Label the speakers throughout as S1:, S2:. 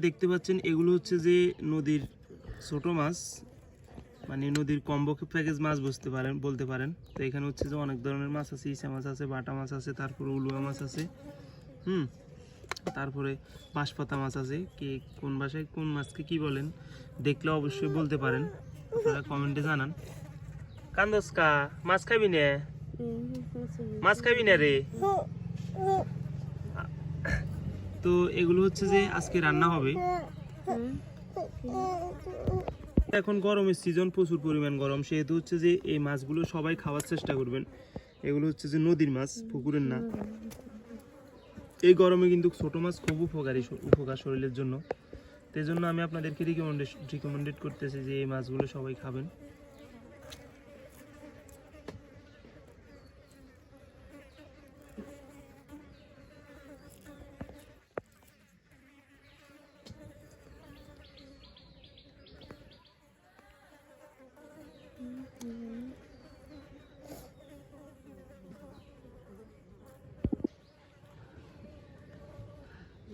S1: দেখতে পাচ্ছেন এগুলো হচ্ছে যে নদীর ছোট মাছ, মানে নদীর কম্বো প্যাকেজ মাছ বলতে পারেন। তো এখানে হচ্ছে যে অনেক ধরনের মাছ আছে, ইচা মাছ আছে, বাটা মাছ আছে, তারপরে উলুয়া মাছ আছে, তারপরে বাঁশপাতা মাছ আছে। কে কোন ভাষায় কোন মাছকে কি বলেন দেখলে অবশ্যই বলতে পারেন, আপনারা কমেন্টে জানান। কান্দস্কা মাছ খাবি না? মাছ খাবি না রে? তো এগুলো হচ্ছে যে আজকে রান্না হবে। এখন গরমের সিজন, প্রচুর পরিমাণ গরম, সেহেতু হচ্ছে যে এই মাছগুলো সবাই খাওয়ার চেষ্টা করবেন। এগুলো হচ্ছে যে নদীর মাছ, পুকুরের না। এই গরমে কিন্তু ছোট মাছ খুব উপকার শরীরের জন্য। সেই জন্য আমি আপনাদেরকে রিকমেন্ডেড করতেছি যে এই মাছগুলো সবাই খাবেন।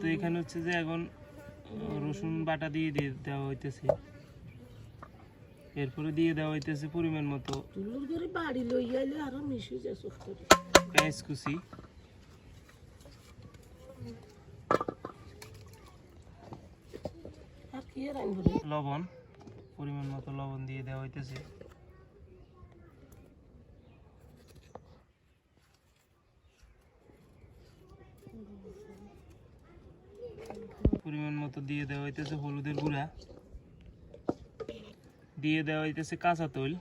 S1: তো এখানে হচ্ছে যে এখন রসুন বাটা দিয়ে দেওয়া হইতেছে, এরপরে দিয়ে দেওয়া হইতেছে পরিমাণ মতো পেঁয়াজ কুচি, লবণ, পরিমাণ মতো লবণ দিয়ে দেওয়া হইতেছে। পরিমাণ মতো দিয়ে দেওয়া হইতেছে হলুদের গুঁড়া, দিয়ে দেওয়া হইতেছে কাঁচা তৈল,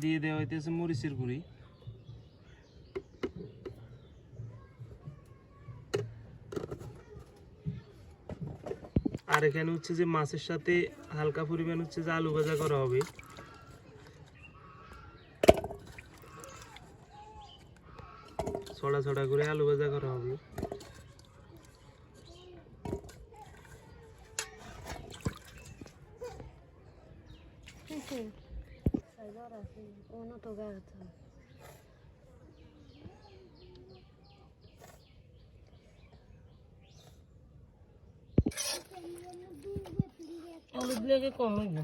S1: দিয়ে দেওয়া হইতেছে মরিচের গুঁড়ি, আর এখানে হচ্ছে যে মাছের সাথে হালকা পরিমাণ হচ্ছে যে আলু ভাজা করা হবে। ছড়া ছড়া করে আলু ভাজা করা হবে। আলু দিলে কম হয় না।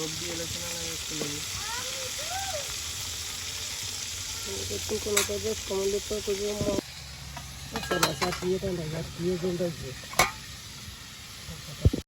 S1: সব দিয়ে লেখা না লাগে একটু কোনো কাজে কমালে তো কোনো রাস্তা দিয়ে